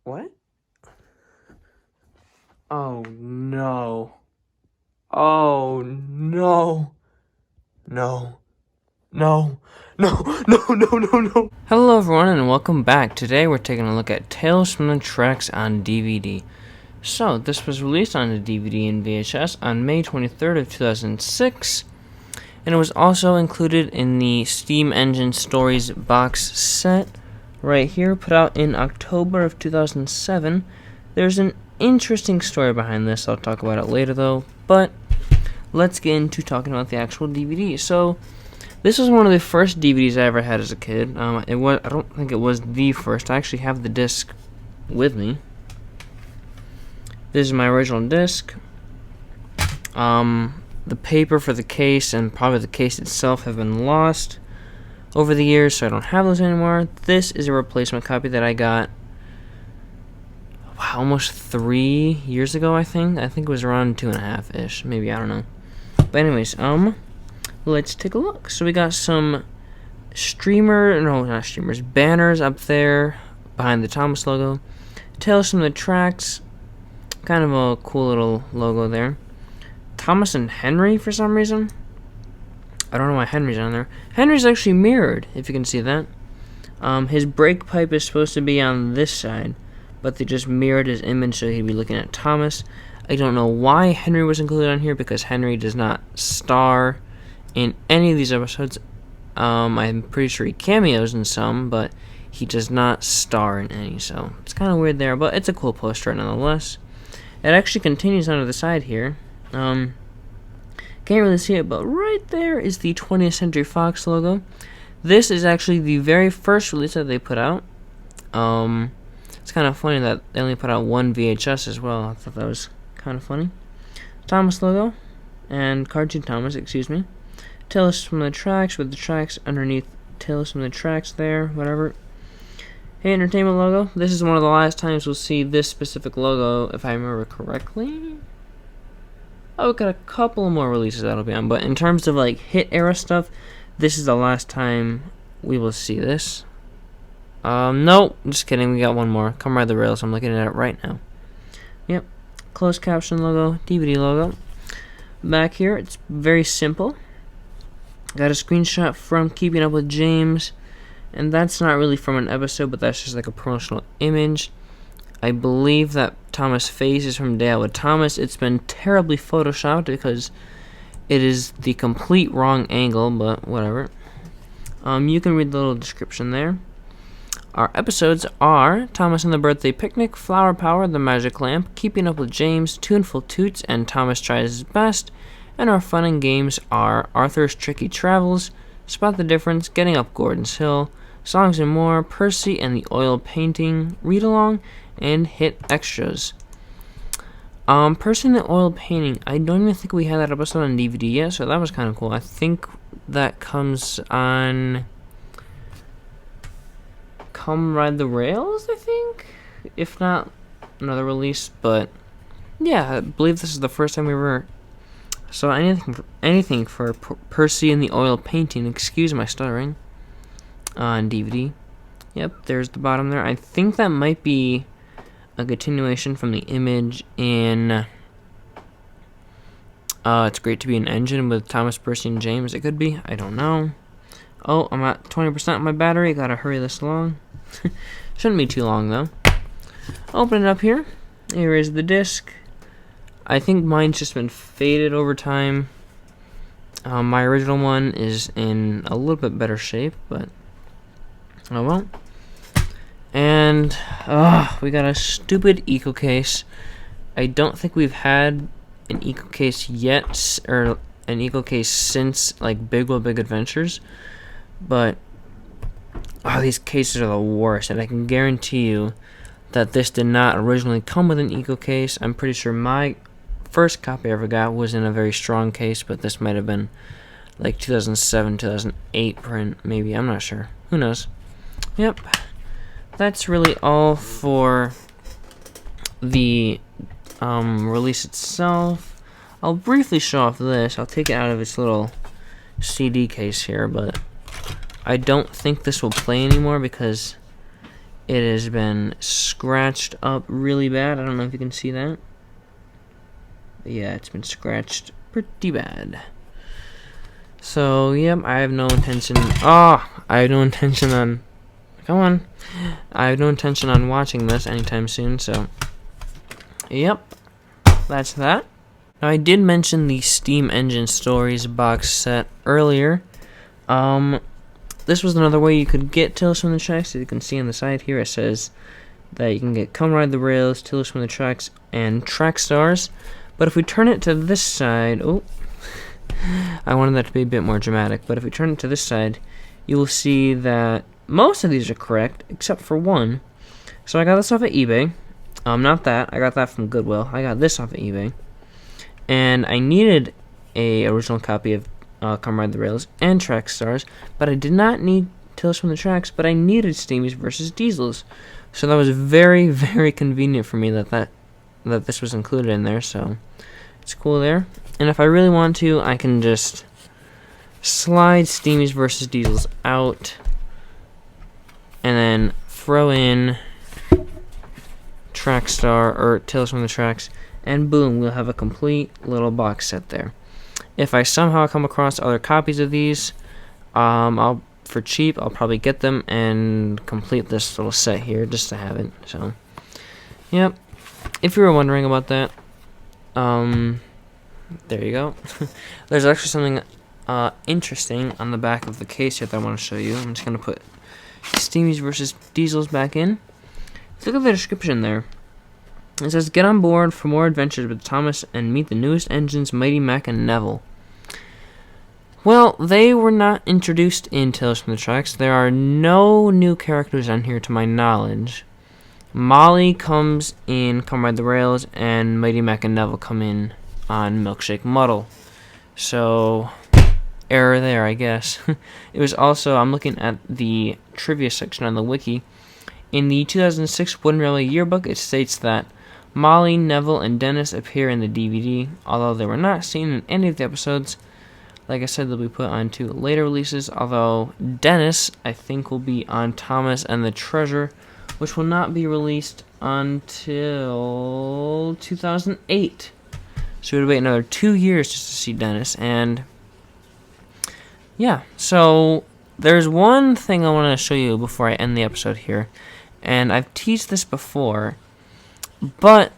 What? Oh no. Oh no. No. No. No. No. No. No. No. Hello everyone and welcome back. Today we're taking a look at Tales from the Tracks on DVD. So, this was released on the DVD and VHS on May 23rd of 2006. And it was also included in the Steam Engine Stories box set right here, put out in October of 2007. There's an interesting story behind this. I'll talk about it later though, but let's get into talking about the actual DVD. So, this was one of the first DVDs I ever had as a kid. I don't think it was the first. I actually have the disc with me. This is my original disc. The paper for the case and probably the case itself have been lost over the years, so I don't have those anymore. This is a replacement copy that I got almost 3 years ago, I think. I think it was around 2.5-ish, maybe, I don't know. But anyways, let's take a look. So we got some banners up there behind the Thomas logo. Tales from the Tracks, kind of a cool little logo there. Thomas and Henry for some reason. I don't know why Henry's on there. Henry's actually mirrored, if you can see that. His brake pipe is supposed to be on this side, but they just mirrored his image so he'd be looking at Thomas. I don't know why Henry was included on here, because Henry does not star in any of these episodes. I'm pretty sure he cameos in some, but he does not star in any, so it's kind of weird there, but it's a cool poster nonetheless. It actually continues onto the side here. Can't really see it, but right there is the 20th Century Fox logo. This is actually the very first release that they put out. It's kind of funny that they only put out one VHS as well. I thought that was kind of funny. Thomas logo, and Cartoon Thomas, excuse me. Tales from the Tracks with the tracks underneath Tales from the Tracks there, whatever. Hey Entertainment logo. This is one of the last times we'll see this specific logo, if I remember correctly. Oh, we've got a couple more releases that'll be on, but in terms of like hit era stuff, this is the last time we will see this. Nope, just kidding, we got one more. Come Ride the Rails, I'm looking at it right now. Yep, closed caption logo, DVD logo. Back here, it's very simple. Got a screenshot from Keeping Up with James, and that's not really from an episode, but that's just like a promotional image. I believe that Thomas' face is from Day Out with Thomas. It's been terribly photoshopped because it is the complete wrong angle, but whatever. You can read the little description there. Our episodes are Thomas and the Birthday Picnic, Flower Power, The Magic Lamp, Keeping Up with James, Tuneful Toots, and Thomas Tries His Best. And our fun and games are Arthur's Tricky Travels, Spot the Difference, Getting Up Gordon's Hill, Songs and More, Percy and the Oil Painting, Read Along, and Hit Extras. Percy and the Oil Painting, I don't even think we had that episode on DVD yet, so that was kind of cool. I think that comes on Come Ride the Rails, I think? If not, another release, but yeah, I believe this is the first time we ever saw anything for Percy and the Oil Painting, excuse my stuttering, on DVD. Yep, there's the bottom there. I think that might be a continuation from the image in It's Great to Be an Engine with Thomas, Percy, and James. It could be. I don't know. Oh, I'm at 20% of my battery. Gotta hurry this along. Shouldn't be too long, though. Open it up here. Here is the disc. I think mine's just been faded over time. My original one is in a little bit better shape, but oh well. And we got a stupid eco case. I don't think we've had an eco case yet, or an eco case since like Big Adventures. But these cases are the worst, and I can guarantee you that this did not originally come with an eco case. I'm pretty sure my first copy I ever got was in a very strong case, but this might have been like 2007, 2008 print, maybe. I'm not sure. Who knows? Yep. That's really all for the release itself. I'll briefly show off this. I'll take it out of its little CD case here, but I don't think this will play anymore because it has been scratched up really bad. I don't know if you can see that. But yeah, it's been scratched pretty bad. So, yep, I have no intention... I have no intention on... Come on. I have no intention on watching this anytime soon, so... Yep, that's that. Now, I did mention the Steam Engine Stories box set earlier. This was another way you could get Tales from the Tracks. As you can see on the side here, it says that you can get Come Ride the Rails, Tales from the Tracks, and Track Stars. But if we turn it to this side... Oh, I wanted that to be a bit more dramatic. But if we turn it to this side, you will see that most of these are correct, except for one. So I got this off of eBay. Not that. I got that from Goodwill. I got this off of eBay. And I needed a original copy of Come Ride the Rails and Track Stars, but I did not need Tales from the Tracks, but I needed Steamies versus Diesels. So that was very, very convenient for me that this was included in there, so it's cool there. And if I really want to, I can just slide Steamies versus Diesels out and then throw in Track Star or Tales from the Tracks, and boom, we'll have a complete little box set there. If I somehow come across other copies of these, for cheap, I'll probably get them and complete this little set here just to have it. So, yep. If you were wondering about that, there you go. There's actually something interesting on the back of the case here that I want to show you. I'm just going to put Steamies versus Diesels back in. Look at the description there. It says, get on board for more adventures with Thomas and meet the newest engines, Mighty Mac and Neville. Well, they were not introduced in Tales from the Tracks. There are no new characters on here to my knowledge. Molly comes in Come Ride the Rails, and Mighty Mac and Neville come in on Milkshake Muddle. So, error there, I guess. It was also, I'm looking at the trivia section on the wiki. In the 2006 Wooden Railway Yearbook, it states that Molly, Neville, and Dennis appear in the DVD, although they were not seen in any of the episodes. Like I said, they'll be put onto later releases, although Dennis, I think, will be on Thomas and the Treasure, which will not be released until 2008. So we would wait another 2 years just to see Dennis, and yeah, so there's one thing I want to show you before I end the episode here, and I've teased this before, but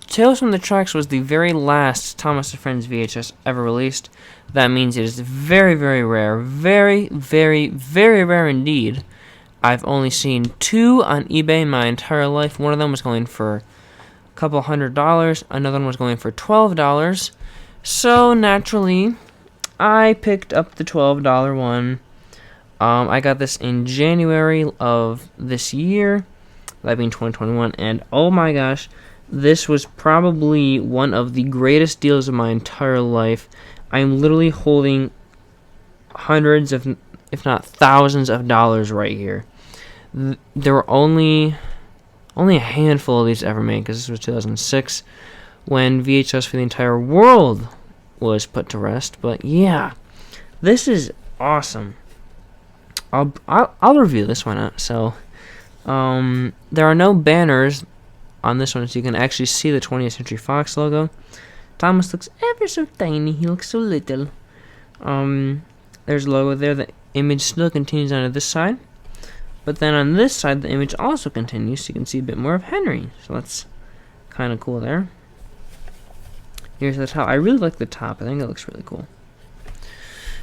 Tales from the Tracks was the very last Thomas and Friends VHS ever released. That means it is very, very rare. Very, very, very rare indeed. I've only seen 2 on eBay my entire life. One of them was going for a couple $100. Another one was going for $12. So, naturally, I picked up the $12 one. I got this in January of this year, that being 2021, and oh my gosh, this was probably one of the greatest deals of my entire life. I'm literally holding hundreds of, if not thousands of dollars right here. There were only a handful of these ever made, because this was 2006, when VHS for the entire world was put to rest. But yeah, this is awesome. I'll review this one out. So, there are no banners on this one, so you can actually see the 20th Century Fox logo. Thomas looks ever so tiny. He looks so little. There's a logo there. The image still continues onto this side. But then on this side, the image also continues, so you can see a bit more of Henry. So that's kind of cool there. Here's the top. I really like the top. I think it looks really cool.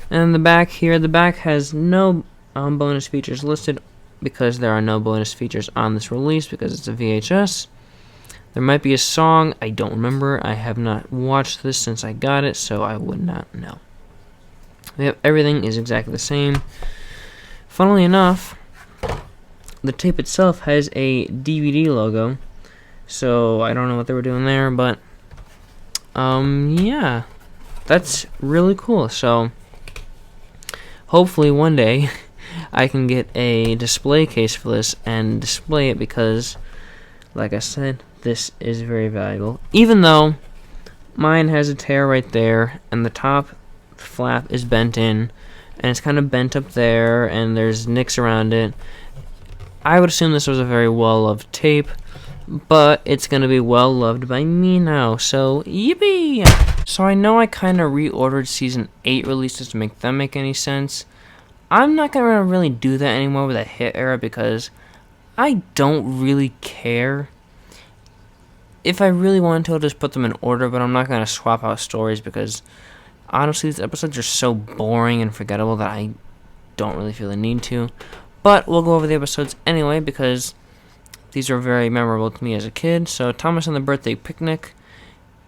And the back here, the back has no bonus features listed because there are no bonus features on this release because it's a VHS. There might be a song. I don't remember. I have not watched this since I got it, so I would not know. Yep, everything is exactly the same. Funnily enough, the tape itself has a DVD logo, so I don't know what they were doing there, but yeah, that's really cool. So hopefully one day I can get a display case for this and display it because, like I said, this is very valuable. Even though Mine has a tear right there, and the top flap is bent in, and it's kind of bent up there, and there's nicks around it. I would assume this was a very well-loved tape, but it's going to be well-loved by me now, so yippee! So I know I kind of reordered Season 8 releases to make them make any sense. I'm not going to really do that anymore with a hit era because I don't really care. If I really wanted to, I'll just put them in order, but I'm not going to swap out stories because honestly, these episodes are so boring and forgettable that I don't really feel the need to. But we'll go over the episodes anyway because these are very memorable to me as a kid. So, Thomas and the Birthday Picnic.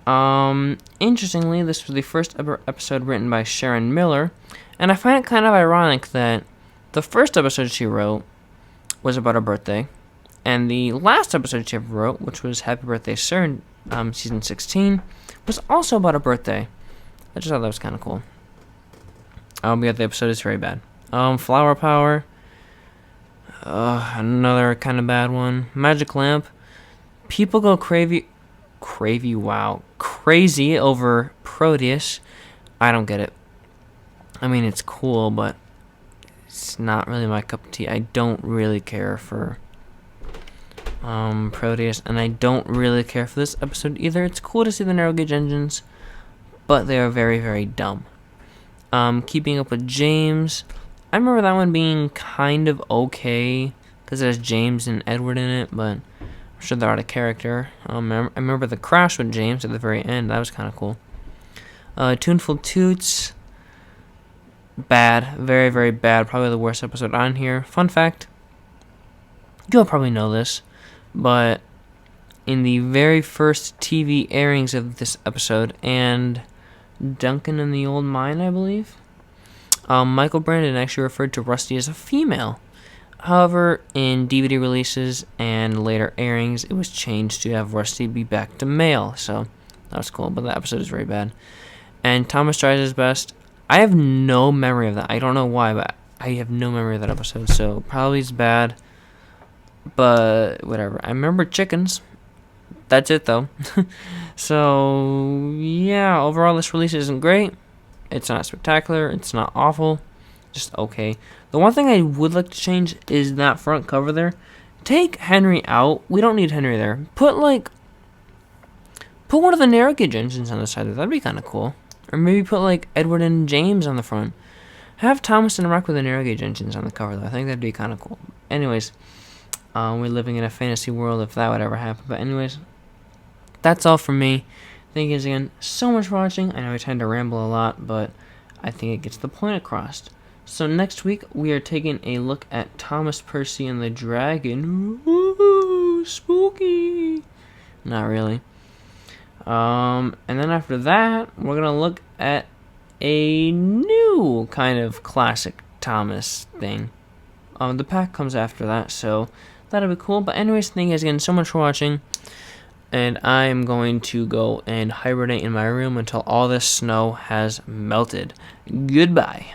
Interestingly, this was the first ever episode written by Sharon Miller, and I find it kind of ironic that the first episode she wrote was about her birthday, and the last episode she ever wrote, which was Happy Birthday Sir, Season 16, was also about her birthday. I just thought that was kind of cool. Yeah, the episode is very bad. Flower Power. Another kind of bad one. Magic Lamp. People go crazy over Proteus. I don't get it. I mean, it's cool, but it's not really my cup of tea. I don't really care for Proteus, and I don't really care for this episode either. It's cool to see the narrow gauge engines, but they are very, very dumb. Keeping Up with James. I remember that one being kind of okay because it has James and Edward in it, but I'm sure they're out of character. I remember the crash with James at the very end. That was kind of cool. Tuneful Toots. Bad. Very, very bad. Probably the worst episode on here. Fun fact. You'll probably know this, but in the very first TV airings of this episode and Duncan in the Old Mine, I believe, Michael Brandon actually referred to Rusty as a female. However, in DVD releases and later airings, it was changed to have Rusty be back to male. So that was cool, but that episode is very bad. And Thomas Tries His Best. I have no memory of that. I don't know why, but I have no memory of that episode. So probably it's bad, but whatever. I remember chickens. That's it, though. So yeah, overall, this release isn't great. It's not spectacular. It's not awful. Just okay. The one thing I would like to change is that front cover there. Take Henry out. We don't need Henry there. Put one of the narrow gauge engines on the side there. That'd be kind of cool. Or maybe put like Edward and James on the front. Have Thomas and Rock with the narrow gauge engines on the cover though. I think that'd be kind of cool. Anyways, we're living in a fantasy world if that would ever happen. But anyways, that's all from me. Thank you guys again so much for watching. I know I tend to ramble a lot, but I think it gets the point across. So next week, we are taking a look at Thomas Percy and the Dragon. Ooh, spooky. Not really. And then after that, we're going to look at a new kind of classic Thomas thing. The pack comes after that, so that'll be cool. But anyways, thank you guys again so much for watching. And I am going to go and hibernate in my room until all this snow has melted. Goodbye.